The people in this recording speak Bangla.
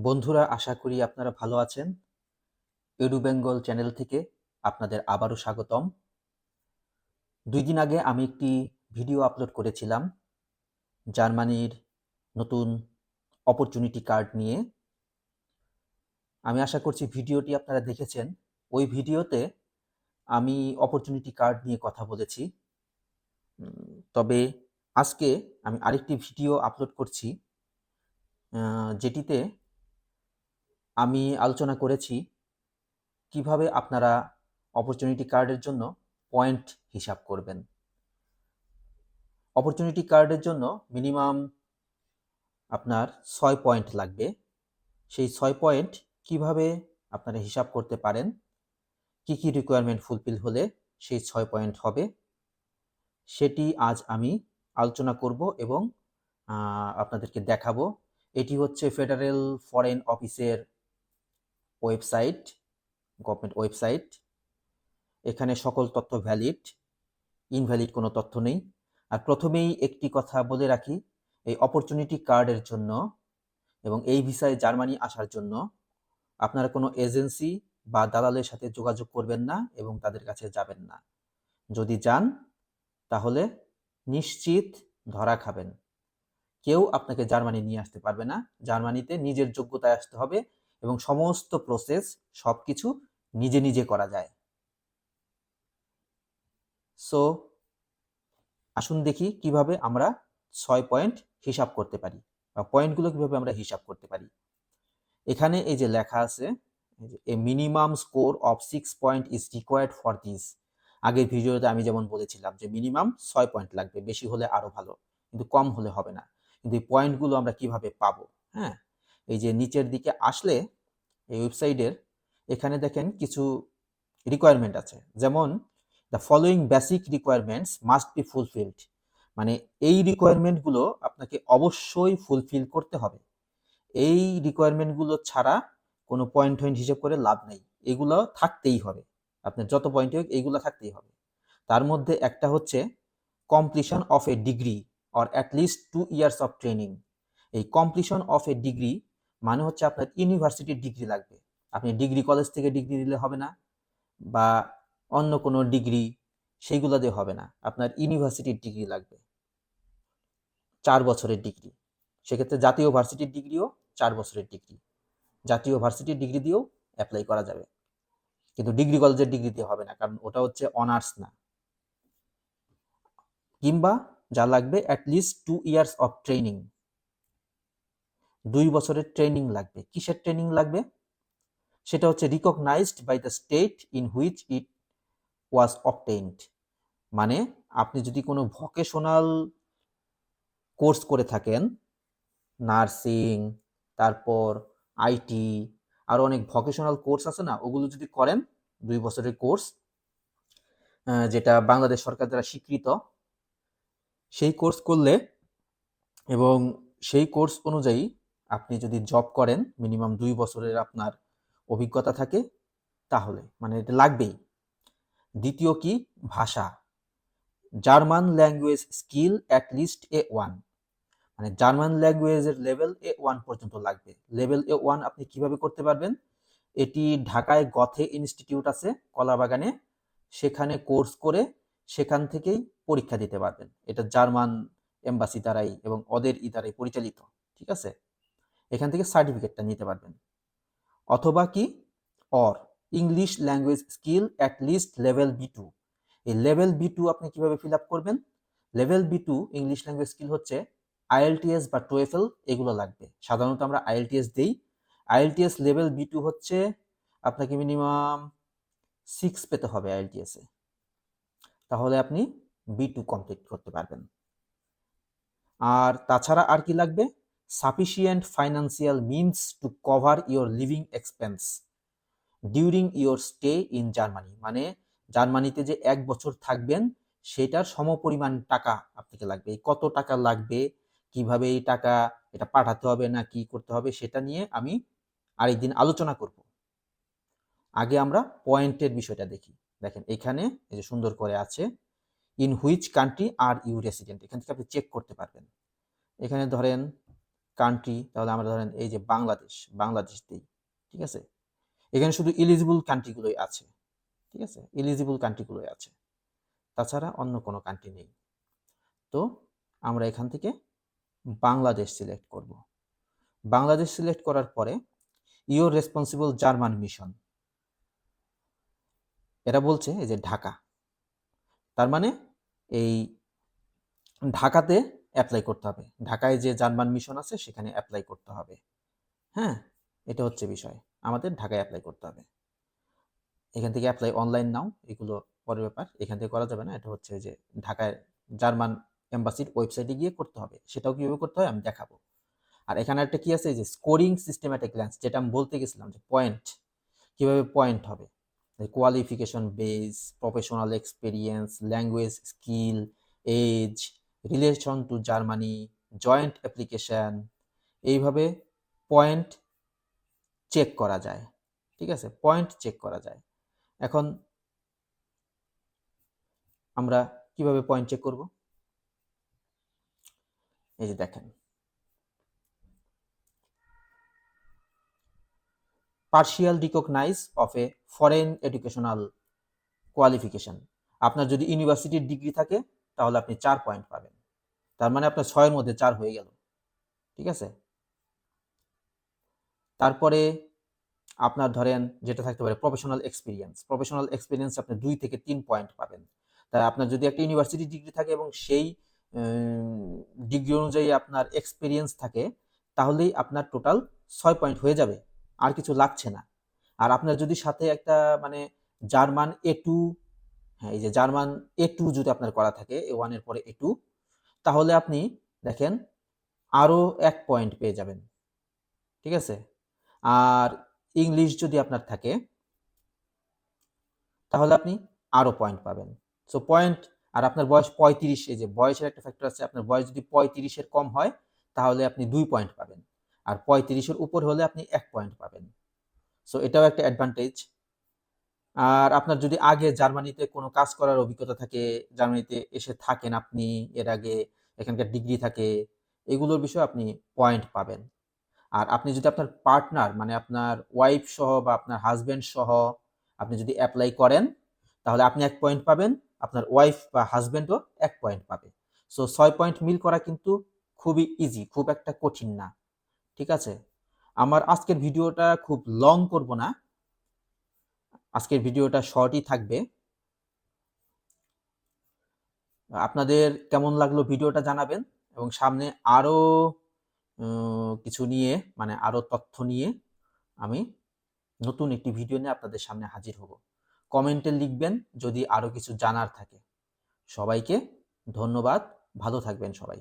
বন্ধুরা, আশা করি আপনারা ভালো আছেন। এডু বেঙ্গল চ্যানেল থেকে আপনাদের আবারও স্বাগতম। 2 দিন আগে আমি একটি ভিডিও আপলোড করেছিলাম জার্মানির নতুন অপরচুনিটি কার্ড নিয়ে। আমি আশা করছি ভিডিওটি আপনারা দেখেছেন। ওই ভিডিওতে আমি অপরচুনিটি কার্ড নিয়ে কথা বলেছি। তবে আজকে আমি আরেকটি ভিডিও আপলোড করছি, যেটিতে আমি আলোচনা করেছি কিভাবে আপনারা অপরচুনিটি কার্ডের জন্য পয়েন্ট হিসাব করবেন। অপরচুনিটি কার্ডের জন্য মিনিমাম আপনার 6 পয়েন্ট লাগবে। সেই 6 পয়েন্ট কিভাবে আপনারা হিসাব করতে পারেন, কি কি রিকোয়ারমেন্ট ফুলফিল হলে সেই 6 পয়েন্ট হবে, সেটি আজ আমি আলোচনা করব এবং আপনাদেরকে দেখাবো। এটি হচ্ছে ফেডারেল ফরেন অফিসের ওয়েবসাইট, গভর্নমেন্ট ওয়েবসাইট। এখানে সকল তথ্য ভ্যালিড, ইনভ্যালিড কোনো তথ্য নেই। আর প্রথমেই একটি কথা বলে রাখি, এই অপরচুনিটি কার্ডের জন্য এবং এই ভিসায় জার্মানি আসার জন্য আপনারা কোনো এজেন্সি বা দালালের সাথে যোগাযোগ করবেন না এবং তাদের কাছে যাবেন না। যদি যান তাহলে নিশ্চিত ধরা খাবেন। কেউ আপনাকে জার্মানি নিয়ে আসতে পারবে না। জার্মানিতে নিজের যোগ্যতায় আসতে হবে এবং সমস্ত প্রসেস সবকিছু নিজে নিজে করা যায়। সো আসুন দেখি কিভাবে আমরা 6 পয়েন্ট হিসাব করতে পারি বা পয়েন্টগুলো কিভাবে আমরা হিসাব করতে পারি। এখানে এই যে লেখা আছে, a minimum score of 6 point is required for this. আগের ভিডিওতে আমি যেমন বলেছিলাম যে মিনিমাম 6 পয়েন্ট লাগবে, বেশি হলে আরো ভালো, কিন্তু কম হলে হবে না। কিন্তু এই পয়েন্টগুলো আমরা কিভাবে পাবো? হ্যাঁ, এই যে নিচের দিকে আসলে এই ওয়েবসাইটের এখানে দেখেন কিছু রিকোয়ারমেন্ট আছে, যেমন the following basic requirements must be fulfilled. মানে এই রিকোয়ারমেন্টগুলো আপনাকে অবশ্যই ফুলফিল করতে হবে। এই রিকোয়ারমেন্টগুলো ছাড়া কোনো পয়েন্ট হিসেব করে লাভ নেই। এগুলো থাকতেই হবে, আপনার যত পয়েন্ট হোক এইগুলো থাকতেই হবে। তার মধ্যে একটা হচ্ছে completion of A degree or at least 2 years of training. এই কমপ্লিশন অফ এ ডিগ্রি মানে হচ্ছে আপনার ইউনিভার্সিটির ডিগ্রি লাগবে। আপনি ডিগ্রি কলেজ থেকে ডিগ্রি দিলে হবে না, বা অন্য কোনো ডিগ্রি সেইগুলো দিয়ে হবে না। আপনার ইউনিভার্সিটির ডিগ্রি লাগবে, 4 বছরের ডিগ্রি। সেক্ষেত্রে জাতীয় ভার্সিটির ডিগ্রিও 4 বছরের ডিগ্রি। জাতীয় ভার্সিটির ডিগ্রি দিয়েও অ্যাপ্লাই করা যাবে, কিন্তু ডিগ্রি কলেজের ডিগ্রি দিয়ে হবে না, কারণ ওটা হচ্ছে অনার্স না। কিংবা যা লাগবে অ্যাটলিস্ট 2 ইয়ার্স অফ ট্রেনিং, 2 বছরের ট্রেনিং লাগবে। কিসের ট্রেনিং লাগবে? সেটা হচ্ছে recognised by the state in which it was obtained. মানে আপনি যদি কোনো ভোকেশনাল কোর্স করে থাকেন, নার্সিং, তারপর আইটি, আরো অনেক ভোকেশনাল কোর্স আছে না, ওগুলো যদি করেন 2 বছরের কোর্স, যেটা বাংলাদেশ সরকার দ্বারা স্বীকৃত, সেই কোর্স করলে এবং সেই কোর্স অনুযায়ী আপনি যদি জব করেন, মিনিমাম 2 বছরের আপনার অভিজ্ঞতা থাকে, তাহলে মানে এটা লাগবেই। দ্বিতীয় কি? ভাষা। German language skill at least A1। মানে জার্মান ল্যাঙ্গুয়েজের লেভেল A1 পর্যন্ত লাগবে। লেভেল A1 আপনি কিভাবে করতে পারবেন? এটি ঢাকায় গথে ইনস্টিটিউট আছে কলাবাগানে, সেখানে কোর্স করে সেখান থেকেই পরীক্ষা দিতে পারবেন। এটা জার্মান এম্বাসি দ্বারাই এবং ওদের দ্বারাই পরিচালিত, ঠিক আছে? এখান থেকে সার্টিফিকেটটা নিতে পারবেন। অথবা কি? Or English language skill at least level B2। এই লেভেল B2 আপনি কিভাবে ফিল আপ করবেন? Level B2 English language skill হচ্ছে IELTS বা TOEFL, এগুলো লাগবে। সাধারণত আমরা IELTS দেই। IELTS লেভেল B2 হচ্ছে আপনাকে মিনিমাম 6 পেতে হবে IELTS এ, তাহলে আপনি B2 কমপ্লিট করতে পারবেন। আর তাছাড়া আর কি লাগবে? Sufficient financial means to cover your living expense during your stay in Germany. মানে জার্মানিতে যে 1 বছর থাকবেন সেটার সমপরিমাণ টাকা আপনাকে লাগবে। কত টাকা লাগবে, কিভাবে এই টাকা এটা পাঠাতে হবে না কি করতে হবে, সেটা নিয়ে আমি আরেকদিন আলোচনা করব। আগে আমরা পয়েন্টের বিষয়টা দেখি। দেখেন এখানে এই যে সুন্দর করে আছে, in which country are you resident. এখান থেকে আপনি চেক করতে পারবেন। এখানে ধরেন কান্ট্রি, তাহলে আমরা ধরেন এই যে বাংলাদেশ দিই, ঠিক আছে। এখানে শুধু এলিজিবল কান্ট্রিগুলোই আছে, ঠিক আছে, এলিজিবল কান্ট্রিগুলোই আছে, তাছাড়া অন্য কোনো কান্ট্রি নেই। তো আমরা এখান থেকে বাংলাদেশ সিলেক্ট করব। বাংলাদেশ সিলেক্ট করার পরে ইওর রেসপন্সিবল জার্মান মিশন, এরা বলছে এই যে ঢাকা, তার মানে এই ঢাকাতে অ্যাপ্লাই করতে হবে, ঢাকায় যে জার্মান মিশন আছে সেখানে অ্যাপ্লাই করতে হবে। হ্যাঁ, এটা হচ্ছে বিষয়, আমাদের ঢাকায় অ্যাপ্লাই করতে হবে। এখান থেকে অ্যাপ্লাই অনলাইন নাও, এগুলো পরের ব্যাপার, এখান থেকে করা যাবে না। এটা হচ্ছে যে ঢাকায় জার্মান এম্বাসির ওয়েবসাইটে গিয়ে করতে হবে, সেটাও কিভাবে করতে হয় আমি দেখাবো। আর এখানে একটা কি আছে, যে scoring system at a glance, যেটা আমি বলতে গেছিলাম যে পয়েন্ট, কিভাবে পয়েন্ট হবে, qualification base, professional experience, language skill, age, relation to Germany, joint application, এইভাবে পয়েন্ট চেক করা যায়, ঠিক আছে, পয়েন্ট চেক করা যায়। এখন আমরা কিভাবে পয়েন্ট চেক করব, এই যে দেখেন, partial recognise of a foreign educational qualification, আপনার যদি ইউনিভার্সিটির ডিগ্রি থাকে তাহলে আপনি 4 পয়েন্ট পাবেন, তার মানে আপনার 6-এর মধ্যে 4 হয়ে গেল, ঠিক আছে। তারপরে আপনার ধরেন যেটা থাকতে পারে প্রফেশনাল এক্সপিরিয়েন্স আপনি 2 থেকে 3 পয়েন্ট পাবেন। তাই আপনার যদি একটা ইউনিভার্সিটি ডিগ্রি থাকে এবং সেই ডিগ্রি অনুযায়ী আপনার এক্সপিরিয়েন্স থাকে, তাহলেই আপনার টোটাল 6 পয়েন্ট হয়ে যাবে, আর কিছু লাগছে না। আর আপনার যদি সাথে একটা মানে জার্মান A2, হ্যাঁ এই যে জার্মান A2 যদি আপনার করা থাকে, A1 এর পরে A2, তাহলে আপনি দেখেন আরো 1 পয়েন্ট পেয়ে যাবেন, ঠিক আছে। আর ইংলিশ যদি আপনার থাকে তাহলে আপনি আরো পয়েন্ট পাবেন। সো পয়েন্ট, আর আপনার বয়স 35, এই যে বয়সের একটা ফ্যাক্টর আছে, আপনার বয়স যদি 35-এর কম হয় তাহলে আপনি 2 পয়েন্ট পাবেন, আর 35-এর উপর হলে আপনি 1 পয়েন্ট পাবেন। সো এটাও একটা অ্যাডভান্টেজ। আর আপনার যদি আগে জার্মানিতে কোনো কাজ করার অভিজ্ঞতা থাকে, জার্মানিতে এসে থাকেন আপনি এর আগে, এখানকার ডিগ্রি থাকে, এগুলোর বিষয়ে আপনি পয়েন্ট পাবেন। আর আপনি যদি আপনার পার্টনার মানে আপনার ওয়াইফ সহ বা আপনার হাজবেন্ড সহ আপনি যদি অ্যাপ্লাই করেন তাহলে আপনি 1 পয়েন্ট পাবেন, আপনার ওয়াইফ বা হাজবেন্ডও 1 পয়েন্ট পাবে। সো 6 পয়েন্ট মিল করা কিন্তু খুবই ইজি, খুব একটা কঠিন না, ঠিক আছে। আমার আজকের ভিডিওটা খুব লং করব না, আজকের ভিডিওটা শর্টই থাকবে। আপনাদের কেমন লাগলো ভিডিওটা জানাবেন, এবং সামনে আরো কিছু নিয়ে মানে আরো তথ্য নিয়ে আমি নতুন একটি ভিডিও নিয়ে আপনাদের সামনে হাজির হব। কমেন্টে লিখবেন যদি আরো কিছু জানার থাকে। সবাইকে ধন্যবাদ, ভালো থাকবেন সবাই।